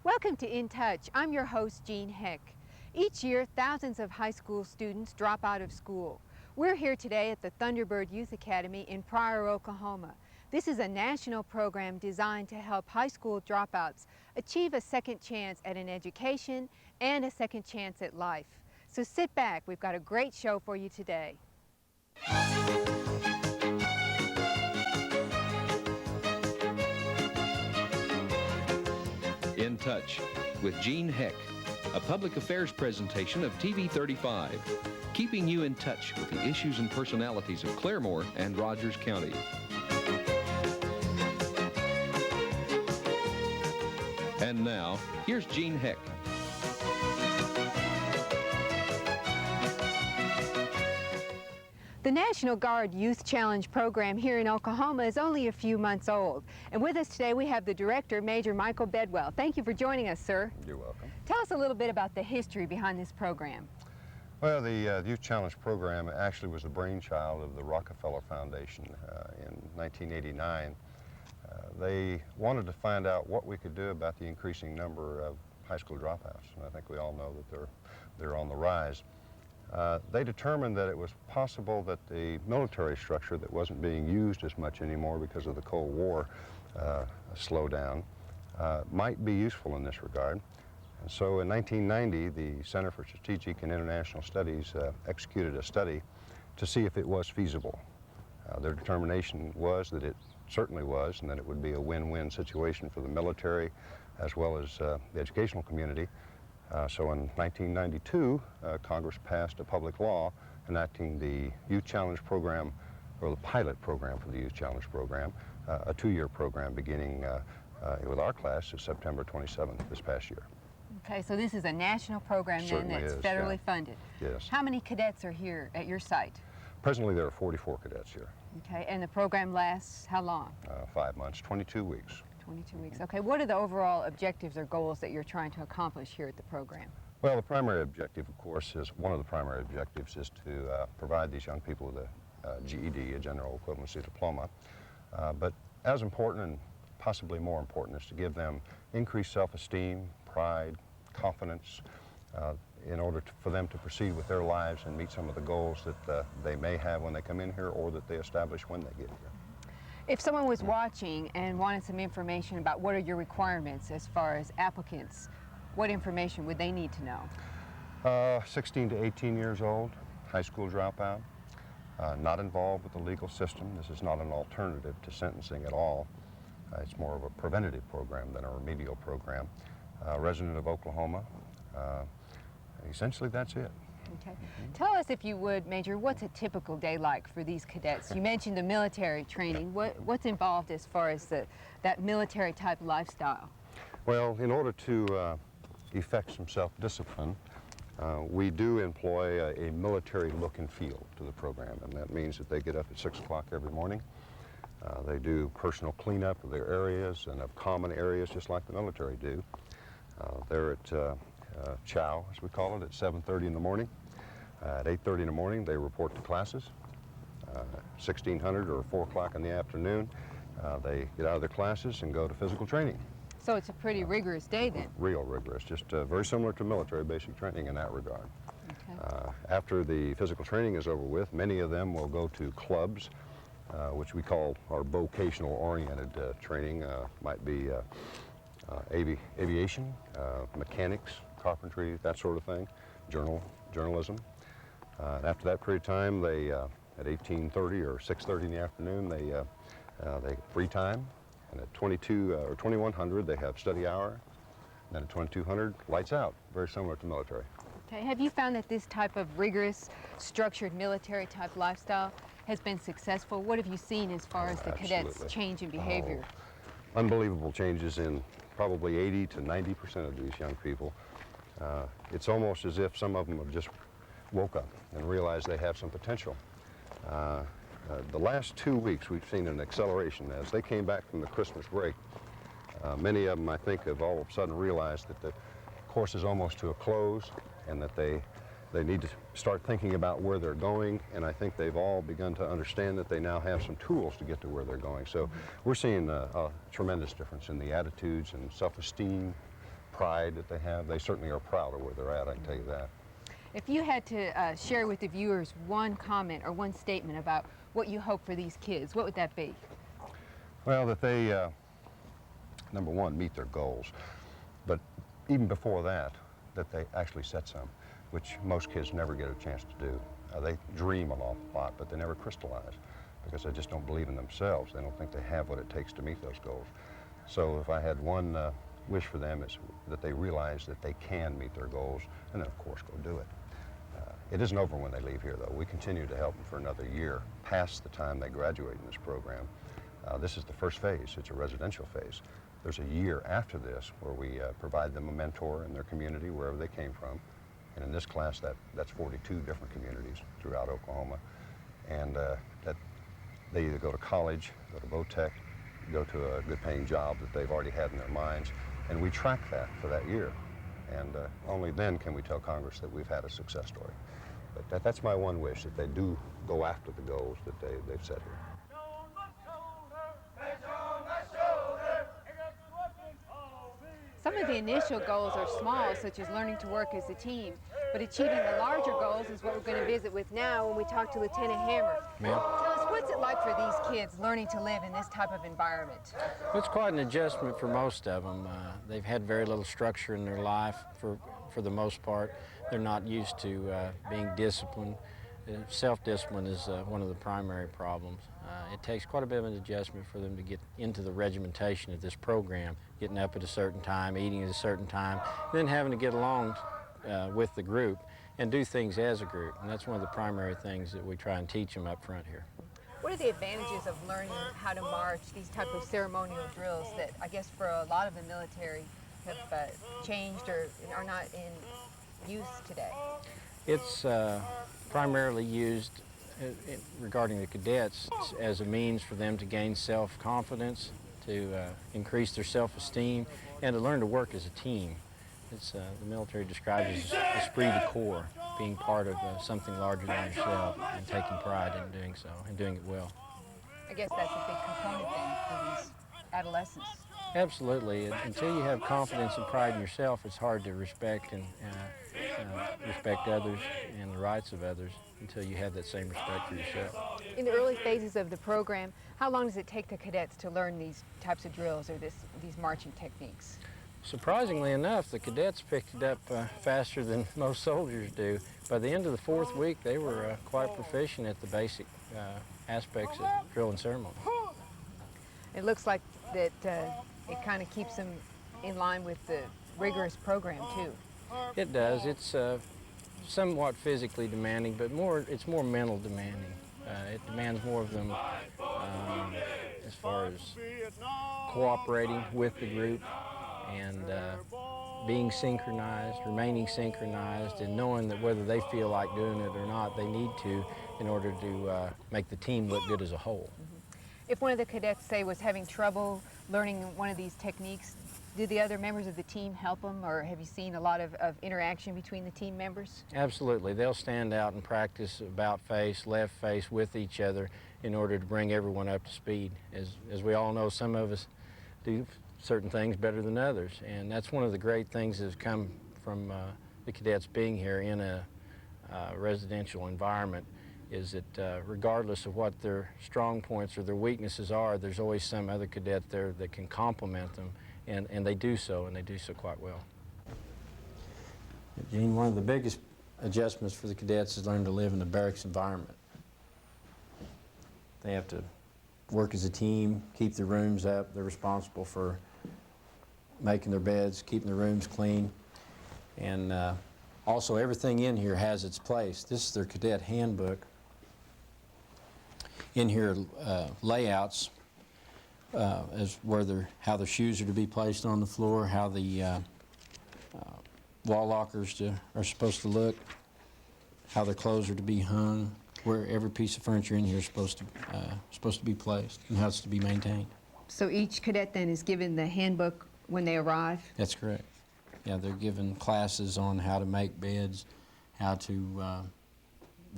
Welcome to In Touch. I'm your host, Jean Heck. Each year, thousands of high school students drop out of school. We're here today at the Thunderbird Youth Academy in Pryor, Oklahoma. This is a national program designed to help high school dropouts achieve a second chance at an education and a second chance at life. So sit back, we've got a great show for you today. In Touch with Jean Heck, a public affairs presentation of TV 35, keeping you in touch with the issues and personalities of Claremore and Rogers County. And now, here's Jean Heck. The National Guard Youth Challenge program here in Oklahoma is only a few months old. And with us today we have the director, Major Michael Bedwell. Thank you for joining us, sir. You're welcome. Tell us a little bit about the history behind this program. Well, the Youth Challenge program actually was the brainchild of the Rockefeller Foundation in 1989. They wanted to find out what we could do about the increasing number of high school dropouts. And I think we all know that they're on the rise. They determined that it was possible that the military structure that wasn't being used as much anymore because of the Cold War slowdown might be useful in this regard. And so in 1990, the Center for Strategic and International Studies executed a study to see if it was feasible. Their determination was that it certainly was, and that it would be a win-win situation for the military as well as the educational community. So in 1992, Congress passed a public law enacting the Youth Challenge program, or the pilot program for the Youth Challenge program, a two-year program beginning with our class is September 27th this past year. Okay, so this is a national program then that's federally funded. Yes. How many cadets are here at your site? Presently there are 44 cadets here. Okay, and the program lasts how long? 5 months, 22 weeks. 22 weeks. Okay, what are the overall objectives or goals that you're trying to accomplish here at the program? Well, the primary objective, of course, is one of the primary objectives is to provide these young people with a GED, a general equivalency diploma. But as important and possibly more important is to give them increased self-esteem, pride, confidence, in order for them to proceed with their lives and meet some of the goals that they may have when they come in here or that they establish when they get here. If someone was watching and wanted some information about what are your requirements as far as applicants, what information would they need to know? 16 to 18 years old, high school dropout, not involved with the legal system. This is not an alternative to sentencing at all. It's more of a preventative program than a remedial program. Resident of Oklahoma. Essentially, that's it. Okay. Tell us, if you would, Major, what's a typical day like for these cadets? You mentioned the military training. What's involved as far as that military type lifestyle? Well, in order to effect some self-discipline, we do employ a military look and feel to the program, and that means that they get up at 6 o'clock every morning. They do personal cleanup of their areas and of common areas just like the military do. They're at chow, as we call it, at 7:30 in the morning. At 8:30 in the morning, they report to classes. 1600 or 4 o'clock in the afternoon, they get out of their classes and go to physical training. So it's a pretty rigorous day then? Real rigorous, just very similar to military basic training in that regard. Okay. After the physical training is over with, many of them will go to clubs, which we call our vocational-oriented training. Might be aviation, mechanics, carpentry, that sort of thing, journalism. And after that period of time, they, at 18:30 or 6:30 in the afternoon, they free time. And at 22 or 2100, they have study hour. And then at 2200, lights out, very similar to military. Okay. Have you found that this type of rigorous, structured military type lifestyle has been successful? What have you seen as far as the cadets' change in behavior? Unbelievable changes in probably 80 to 90% of these young people. It's almost as if some of them have just woke up and realized they have some potential. The last 2 weeks we've seen an acceleration as they came back from the Christmas break. Many of them, I think, have all of a sudden realized that the course is almost to a close and that they need to start thinking about where they're going, and I think they've all begun to understand that they now have some tools to get to where they're going. So we're seeing a tremendous difference in the attitudes and self-esteem, pride that they have. They certainly are proud of where they're at, I can tell you that. If you had to share with the viewers one comment or one statement about what you hope for these kids, what would that be? Well, that they, number one, meet their goals. But even before that, that they actually set some, which most kids never get a chance to do. They dream an awful lot, but they never crystallize because they just don't believe in themselves. They don't think they have what it takes to meet those goals. So if I had one wish for them, it's that they realize that they can meet their goals, and then of course go do it. It isn't over when they leave here, though. We continue to help them for another year past the time they graduate in this program. This is the first phase. It's a residential phase. There's a year after this where we provide them a mentor in their community, wherever they came from. And in this class, that's 42 different communities throughout Oklahoma. And that they either go to college, go to Vo-Tech, go to a good-paying job that they've already had in their minds. And we track that for that year. And only then can we tell Congress that we've had a success story. But that's my one wish, that they do go after the goals that they've set here. Some of the initial goals are small, such as learning to work as a team, but achieving the larger goals is what we're going to visit with now when we talk to Lieutenant Hammer. Ma'am? Tell us, what's it like for these kids learning to live in this type of environment? It's quite an adjustment for most of them. They've had very little structure in their life for the most part. They're not used to being disciplined. Self-discipline is one of the primary problems. It takes quite a bit of an adjustment for them to get into the regimentation of this program, getting up at a certain time, eating at a certain time, then having to get along with the group and do things as a group. And that's one of the primary things that we try and teach them up front here. What are the advantages of learning how to march, these type of ceremonial drills that I guess for a lot of the military have changed or are not in use today? It's primarily used regarding the cadets as a means for them to gain self-confidence, to increase their self-esteem, and to learn to work as a team. It's, the military describes it as esprit de corps, being part of something larger than yourself and taking pride in doing so and doing it well. I guess that's a big component then for these adolescents. Absolutely. Until you have confidence and pride in yourself, it's hard to respect and respect others and the rights of others until you have that same respect for yourself. In the early phases of the program, how long does it take the cadets to learn these types of drills or these marching techniques? Surprisingly enough, the cadets picked it up faster than most soldiers do. By the end of the 4th week, they were quite proficient at the basic aspects of drill and ceremony. It looks like that it kind of keeps them in line with the rigorous program too. It does. It's somewhat physically demanding, but it's more mental demanding. It demands more of them as far as cooperating with the group and being synchronized, remaining synchronized, and knowing that whether they feel like doing it or not, they need to in order to make the team look good as a whole. If one of the cadets, say, was having trouble learning one of these techniques, do the other members of the team help them, or have you seen a lot of interaction between the team members? Absolutely. They'll stand out and practice about face, left face with each other in order to bring everyone up to speed. As we all know, some of us do certain things better than others, and that's one of the great things that has come from the cadets being here in a residential environment, is that regardless of what their strong points or their weaknesses are, there's always some other cadet there that can complement them, and they do so, and they do so quite well. Gene, one of the biggest adjustments for the cadets is learning to live in the barracks environment. They have to work as a team, keep the rooms up. They're responsible for making their beds, keeping the rooms clean, and also everything in here has its place. This is their cadet handbook. In here, layouts as how their shoes are to be placed on the floor, how the wall lockers are supposed to look, how their clothes are to be hung, where every piece of furniture in here is supposed to be placed, and how it's to be maintained. So each cadet then is given the handbook when they arrive? That's correct. Yeah, they're given classes on how to make beds, how to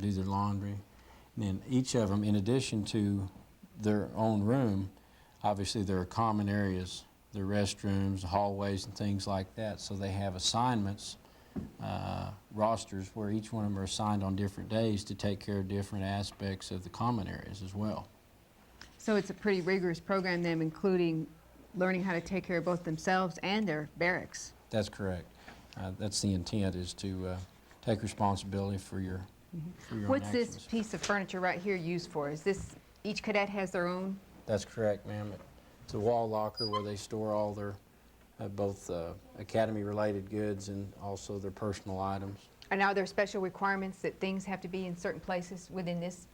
do their laundry. And then each of them, in addition to their own room, obviously there are common areas their restrooms, hallways, and things like that. So they have assignments, rosters, where each one of them are assigned on different days to take care of different aspects of the common areas as well. So it's a pretty rigorous program then, including learning how to take care of both themselves and their barracks. That's correct. That's the intent, is to take responsibility for your, for your own What's actions. this piece of furniture right here used for? Is this, each cadet has their own? That's correct, ma'am. It's a wall locker where they store all their both academy-related goods and also their personal items. And are there special requirements that things have to be in certain places within this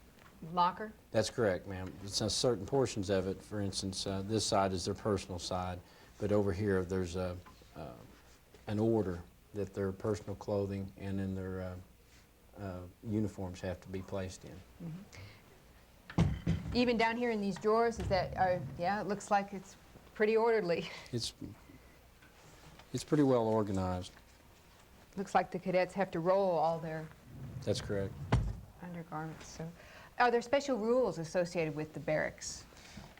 locker? That's correct, ma'am. It's certain portions of it. For instance, this side is their personal side, but over here there's an order that their personal clothing and then their uniforms have to be placed in. Mm-hmm. Even down here in these drawers, is that, yeah, it looks like it's pretty orderly. It's pretty well organized. Looks like the cadets have to roll all their That's correct. undergarments. So, are there special rules associated with the barracks?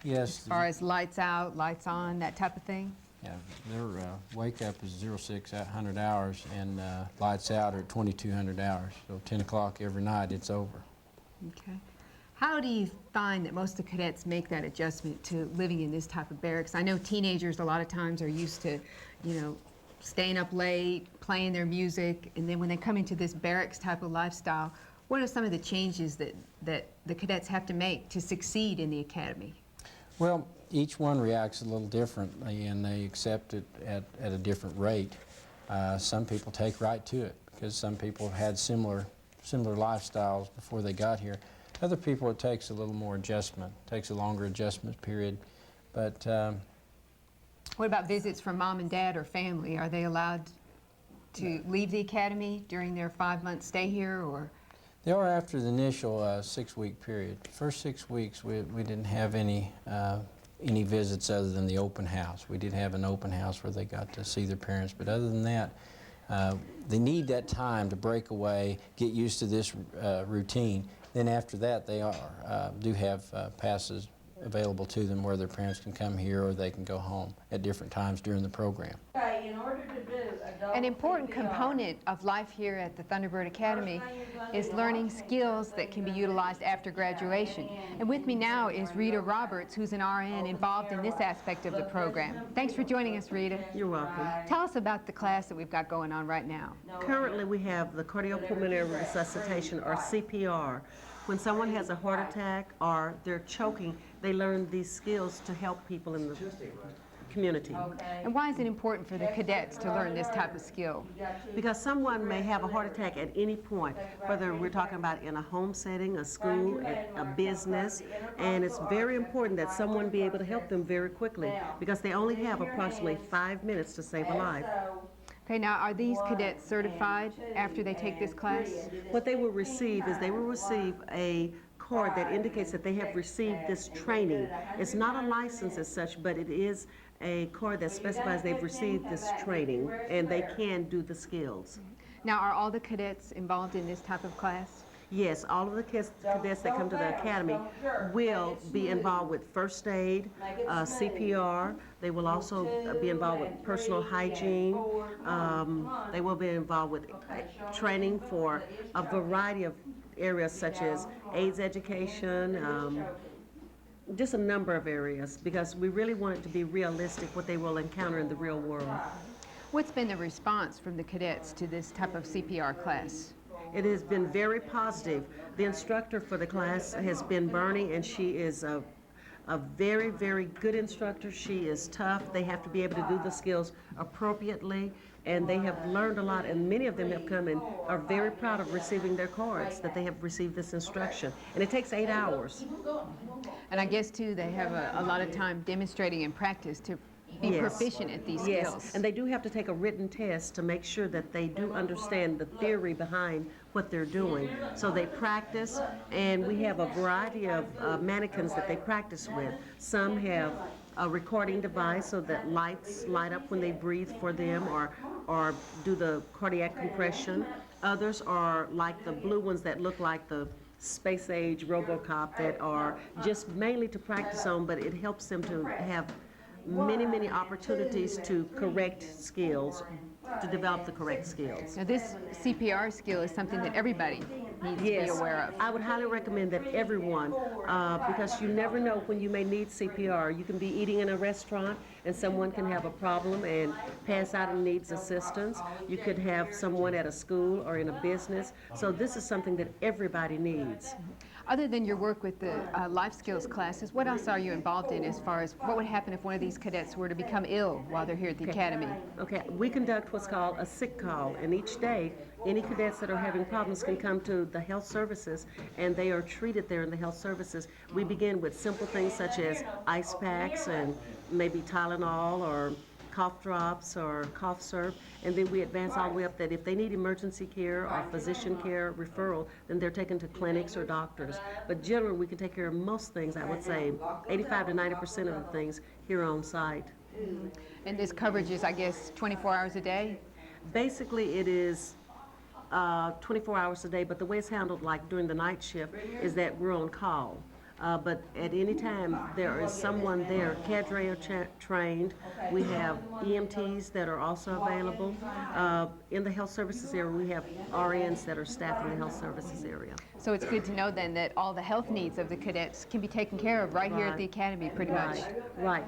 Yes. As far as lights out, lights on, that type of thing? Yeah, their wake up is 0600 hours and lights out are at 2200 hours. So 10 o'clock every night, it's over. Okay. How do you find that most of the cadets make that adjustment to living in this type of barracks? I know teenagers a lot of times are used to, you know, staying up late, playing their music, and then when they come into this barracks type of lifestyle, what are some of the changes that the cadets have to make to succeed in the academy? Well, each one reacts a little differently and they accept it at a different rate. Some people take right to it because some people have had similar lifestyles before they got here. Other people, it takes a little more adjustment, takes a longer adjustment period. But what about visits from mom and dad or family? Are they allowed to leave the academy during their 5-month stay here, or? they are after the initial 6-week period. First 6 weeks, we didn't have any visits other than the open house. We did have an open house where they got to see their parents, but other than that, they need that time to break away, get used to this routine. Then after that, they do have passes available to them where their parents can come here or they can go home at different times during the program. In order to do An important component of life here at the Thunderbird Academy is learning skills that can be utilized after graduation. And with me now is Rita Roberts, who's an RN involved in this aspect of the program. Thanks for joining us, Rita. You're welcome. Tell us about the class that we've got going on right now. Currently, we have the cardiopulmonary resuscitation, or CPR. When someone has a heart attack or they're choking, they learn these skills to help people in the community. And why is it important for the cadets to learn this type of skill? Because someone may have a heart attack at any point, whether we're talking about in a home setting, a school, a business, and it's very important that someone be able to help them very quickly because they only have approximately 5 minutes to save a life. Okay, now are these cadets certified after they take this class? What they will receive is they will receive a card that indicates that they have received this training. It's not a license as such, but it is a card that specifies they've received this training and they can do the skills. Now, are all the cadets involved in this type of class? Yes, all of the cadets that come to the academy will be involved with first aid, CPR. They will also be involved with personal hygiene. They will be involved with training for a variety of areas such as AIDS education, just a number of areas, because we really want it to be realistic what they will encounter in the real world. What's been the response from the cadets to this type of CPR class? It has been very positive. The instructor for the class has been Bernie, and she is a very, very good instructor. She is tough. They have to be able to do the skills appropriately, and they have learned a lot, and many of them have come and are very proud of receiving their cards that they have received this instruction. And it takes 8 hours. And I guess, too, they have a lot of time demonstrating in practice to be proficient at these skills. Yes, and they do have to take a written test to make sure that they do understand the theory behind what they're doing. So they practice, and we have a variety of mannequins that they practice with. Some have a recording device so that lights light up when they breathe for them or do the cardiac compression. Others are like the blue ones that look like the space-age RoboCop that are just mainly to practice on, but it helps them to have many opportunities to correct skills, to develop the correct skills. Now this CPR skill is something that everybody needs to be aware of. I would highly recommend that everyone, because you never know when you may need CPR. You can be eating in a restaurant and someone can have a problem and pass out and needs assistance. You could have someone at a school or in a business. So this is something that everybody needs. Other than your work with the life skills classes, what else are you involved in as far as what would happen if one of these cadets were to become ill while they're here at the academy? Okay, we conduct what's called a sick call, and each day, any cadets that are having problems can come to the health services, and they are treated there in the health services. We begin with simple things such as ice packs and maybe Tylenol or cough drops or cough syrup, and then we advance all the way up that if they need emergency care or physician care referral, then they're taken to clinics or doctors. But generally, we can take care of most things, I would say 85 to 90% of the things here on site. And this coverage is, I guess, 24 hours a day? Basically, it is 24 hours a day, but the way it's handled, like during the night shift, is that we're on call. But at any time, there is someone there, cadre are trained. We have EMTs that are also available. In the health services area, we have RNs that are staffing the health services area. So it's good to know then that all the health needs of the cadets can be taken care of right here at the academy pretty much. Right.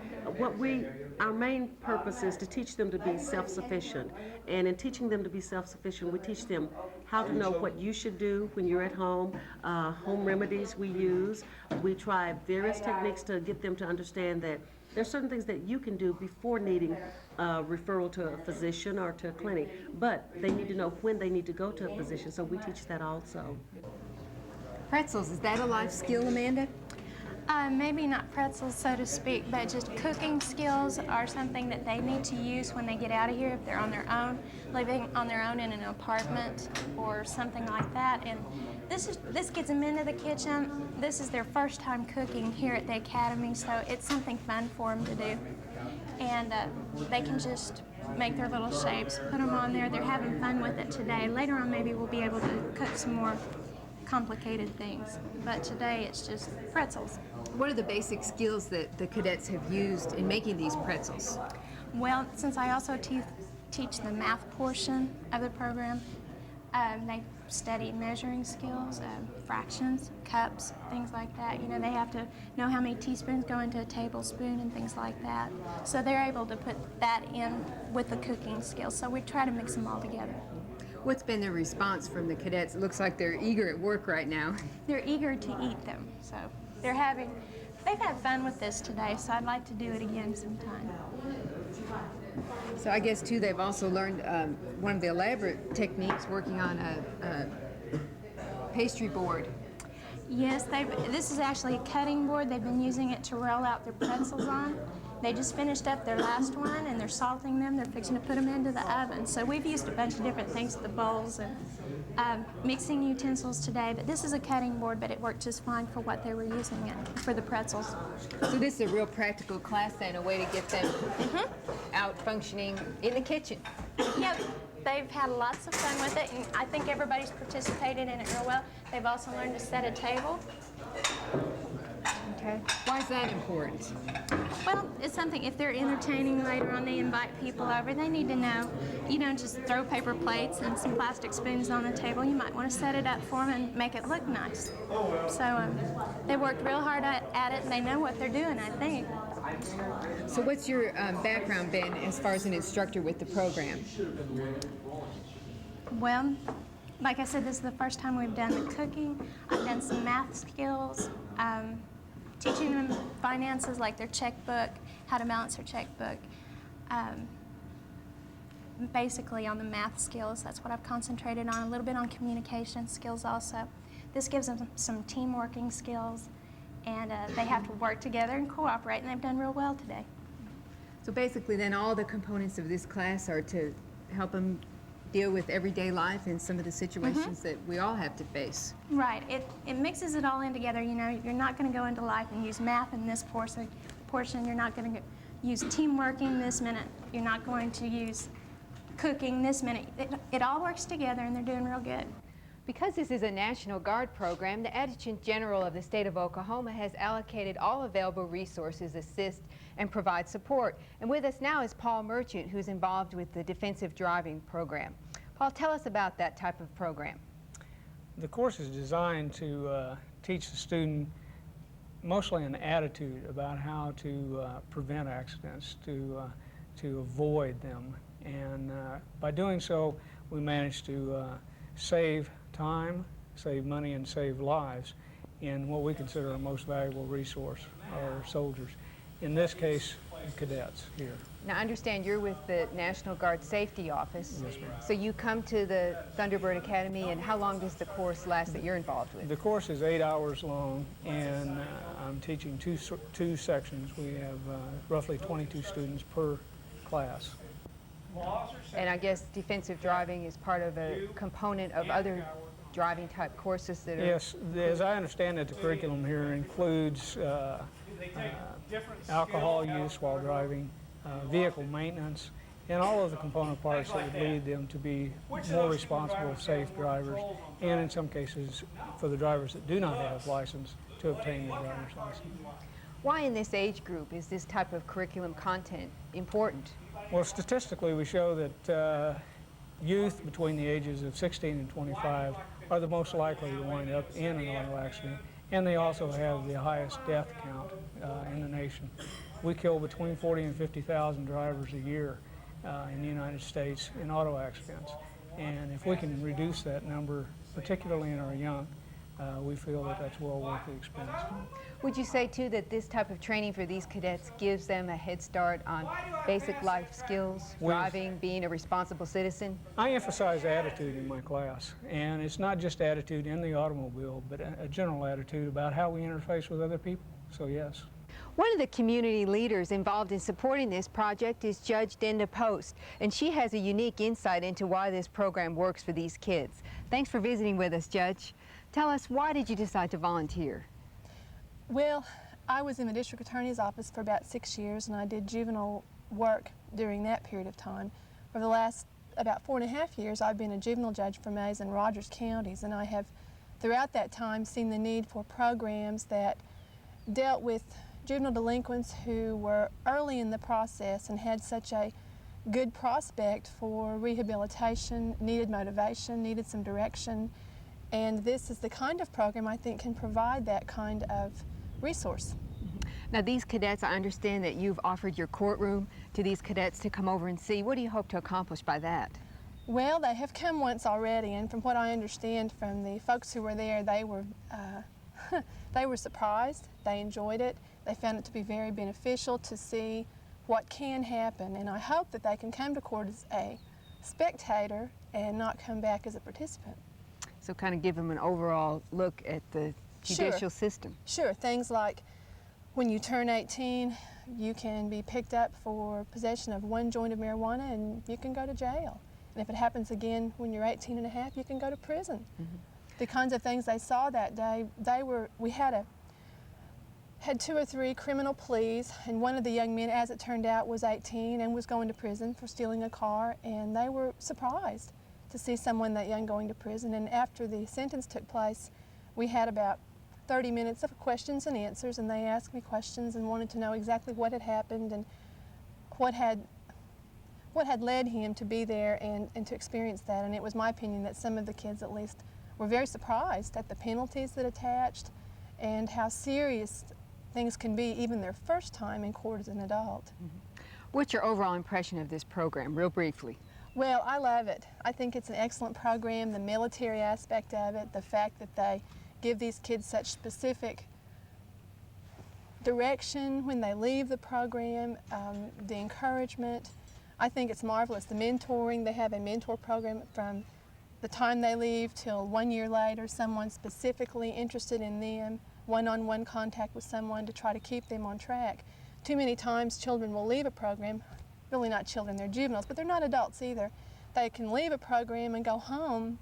Our main purpose is to teach them to be self-sufficient. And in teaching them to be self-sufficient, we teach them how to know what you should do when you're at home, home remedies we use. We try various techniques to get them to understand that there's certain things that you can do before needing referral to a physician or to a clinic, but they need to know when they need to go to a physician, so we teach that also. Pretzels, is that a life skill, Amanda? Maybe not pretzels, so to speak, but just cooking skills are something that they need to use when they get out of here if they're on their own, living on their own in an apartment or something like that. And this gets them into the kitchen. This is their first time cooking here at the academy, so it's something fun for them to do. And they can just make their little shapes, put them on there. They're having fun with it today. Later on, maybe we'll be able to cook some more complicated things, but today it's just pretzels. What are the basic skills that the cadets have used in making these pretzels? Well, since I also teach the math portion of the program, they study measuring skills, fractions, cups, things like that. You know, they have to know how many teaspoons go into a tablespoon and things like that. So they're able to put that in with the cooking skills. So we try to mix them all together. What's been the response from the cadets? It looks like they're eager at work right now. They're eager to eat them, so they've had fun with this today, so I'd like to do it again sometime. So I guess too they've also learned one of the elaborate techniques working on a pastry board. Yes, this is actually a cutting board. They've been using it to roll out their pretzels on. They just finished up their last one and they're salting them. They're fixing to put them into the oven. So we've used a bunch of different things, the bowls and mixing utensils today. But this is a cutting board, but it worked just fine for what they were using it for the pretzels. So this is a real practical class and a way to get them out functioning in the kitchen. Yep. They've had lots of fun with it, and I think everybody's participated in it real well. They've also learned to set a table. Okay. Why is that important? Well, it's something, if they're entertaining later on, they invite people over, they need to know, you don't just throw paper plates and some plastic spoons on the table. You might want to set it up for them and make it look nice. So they worked real hard at it, and they know what they're doing, I think. So what's your background been as far as an instructor with the program? Well, like I said, this is the first time we've done the cooking. I've done some math skills, teaching them finances like their checkbook, how to balance their checkbook. Basically on the math skills, that's what I've concentrated on, a little bit on communication skills also. This gives them some team working skills, and they have to work together and cooperate, and they've done real well today. So basically then all the components of this class are to help them deal with everyday life and some of the situations that we all have to face. Right. It mixes it all in together. You know, you're not going to go into life and use math in this portion. You're not going to use teamworking this minute. You're not going to use cooking this minute. It all works together, and they're doing real good. Because this is a National Guard program, the Adjutant General of the state of Oklahoma has allocated all available resources, assist, and provide support. And with us now is Paul Merchant, who's involved with the defensive driving program. Paul, tell us about that type of program. The course is designed to teach the student mostly an attitude about how to prevent accidents, to avoid them. And by doing so, we manage to save time, save money, and save lives in what we consider our most valuable resource, our soldiers. In this case, cadets here. Now, I understand you're with the National Guard Safety Office. Yes, ma'am. So you come to the Thunderbird Academy, and how long does the course last that you're involved with? The course is 8 hours long, and I'm teaching two sections. We have roughly 22 students per class. And I guess defensive driving is part of a component of other driving type courses that are... Yes, as I understand it, the curriculum here includes alcohol use while driving, vehicle maintenance, and all of the component parts that would lead them to be more responsible, safe drivers, and in some cases, for the drivers that do not have license, to obtain their driver's license. Why in this age group is this type of curriculum content important? Well, statistically, we show that youth between the ages of 16 and 25 are the most likely to wind up in an auto accident, and they also have the highest death count in the nation. We kill between 40 and 50,000 drivers a year in the United States in auto accidents, and if we can reduce that number, particularly in our young, we feel that that's well worth the expense. Would you say, too, that this type of training for these cadets gives them a head start on basic life skills, driving, being a responsible citizen? I emphasize attitude in my class, and it's not just attitude in the automobile, but a general attitude about how we interface with other people, so yes. One of the community leaders involved in supporting this project is Judge Denda Post, and she has a unique insight into why this program works for these kids. Thanks for visiting with us, Judge. Tell us, why did you decide to volunteer? Well, I was in the district attorney's office for about 6 years, and I did juvenile work during that period of time. For the last about 4.5 years, I've been a juvenile judge for Mays and Rogers counties, and I have, throughout that time, seen the need for programs that dealt with juvenile delinquents who were early in the process and had such a good prospect for rehabilitation, needed motivation, needed some direction. And this is the kind of program I think can provide that kind of resource. Now, these cadets, I understand that you've offered your courtroom to these cadets to come over and see. What do you hope to accomplish by that? Well, they have come once already, and from what I understand from the folks who were there, they were surprised. They enjoyed it. They found it to be very beneficial to see what can happen, and I hope that they can come to court as a spectator and not come back as a participant. So kind of give them an overall look at the judicial system. Sure, things like when you turn 18, you can be picked up for possession of 1 joint of marijuana and you can go to jail. And if it happens again when you're 18 and a half, you can go to prison. The kinds of things they saw that day, we had 2 or 3 criminal pleas, and one of the young men, as it turned out, was 18 and was going to prison for stealing a car, and they were surprised to see someone that young going to prison. And after the sentence took place, we had about 30 minutes of questions and answers, and they asked me questions and wanted to know exactly what had happened and what had led him to be there and to experience that. And it was my opinion that some of the kids, at least, were very surprised at the penalties that attached and how serious things can be even their first time in court as an adult. What's your overall impression of this program, real briefly? Well, I love it. I think it's an excellent program, the military aspect of it, the fact that they give these kids such specific direction when they leave the program, the encouragement. I think it's marvelous. The mentoring, they have a mentor program from the time they leave till 1 year later, someone specifically interested in them, one-on-one contact with someone to try to keep them on track. Too many times children will leave a program, really not children, they're juveniles, but they're not adults either. They can leave a program and go home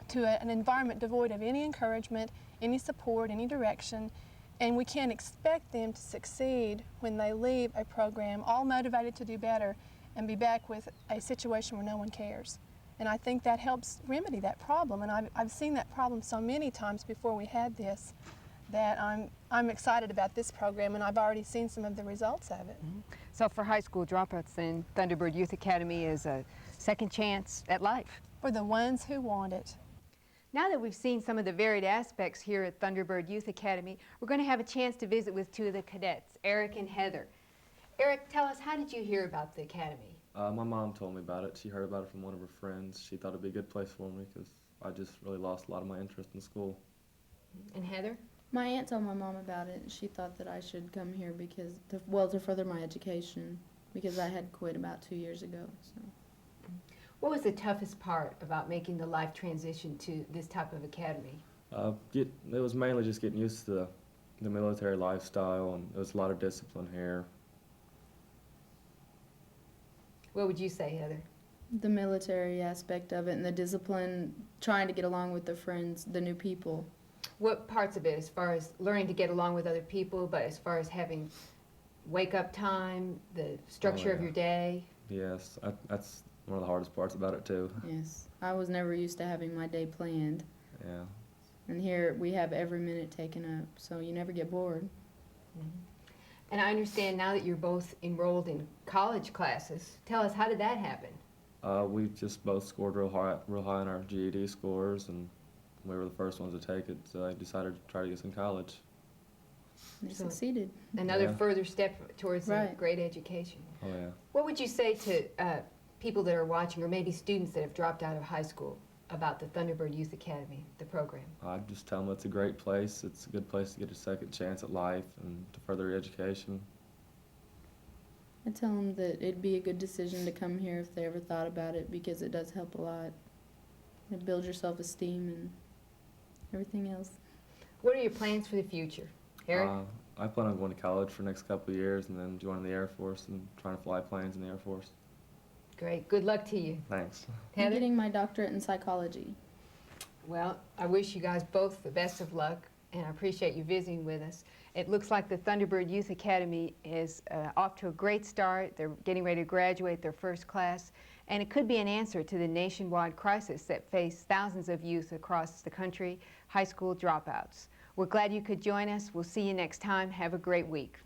to an environment devoid of any encouragement, any support, any direction, and we can't expect them to succeed when they leave a program all motivated to do better and be back with a situation where no one cares. And I think that helps remedy that problem. And I've seen that problem so many times before we had this that I'm excited about this program, and I've already seen some of the results of it. So for high school dropouts, then Thunderbird Youth Academy is a second chance at life. For the ones who want it. Now that we've seen some of the varied aspects here at Thunderbird Youth Academy, we're going to have a chance to visit with two of the cadets, Eric and Heather. Eric, tell us, how did you hear about the academy? My mom told me about it. She heard about it from one of her friends. She thought it'd be a good place for me because I just really lost a lot of my interest in school. And Heather? My aunt told my mom about it. She thought that I should come here because, to further my education, because I had quit about 2 years ago. So. What was the toughest part about making the life transition to this type of academy? It was mainly just getting used to the military lifestyle, and there was a lot of discipline here. What would you say, Heather? The military aspect of it and the discipline, trying to get along with the friends, the new people. What parts of it, as far as learning to get along with other people, but as far as having wake-up time, the structure of your day? Yes, that's one of the hardest parts about it, too. Yes. I was never used to having my day planned. Yeah. And here we have every minute taken up, so you never get bored. And I understand now that you're both enrolled in college classes. Tell us, how did that happen? We just both scored real high on our GED scores, and we were the first ones to take it, so I decided to try to get in college. They succeeded. Another further step towards a great education. Oh, yeah. What would you say to people that are watching, or maybe students that have dropped out of high school, about the Thunderbird Youth Academy, the program? I'd just tell them it's a great place. It's a good place to get a second chance at life and to further your education. I tell them that it'd be a good decision to come here if they ever thought about it, because it does help a lot. It builds your self-esteem and everything else. What are your plans for the future? Eric? I plan on going to college for the next couple of years and then joining the Air Force and trying to fly planes in the Air Force. Great. Good luck to you. Thanks. I'm Heather? getting my doctorate in psychology. Well, I wish you guys both the best of luck, and I appreciate you visiting with us. It looks like the Thunderbird Youth Academy is off to a great start. They're getting ready to graduate their first class, and it could be an answer to the nationwide crisis that face thousands of youth across the country, high school dropouts. We're glad you could join us. We'll see you next time. Have a great week.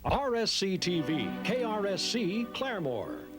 RSC TV, KRSC Claremore.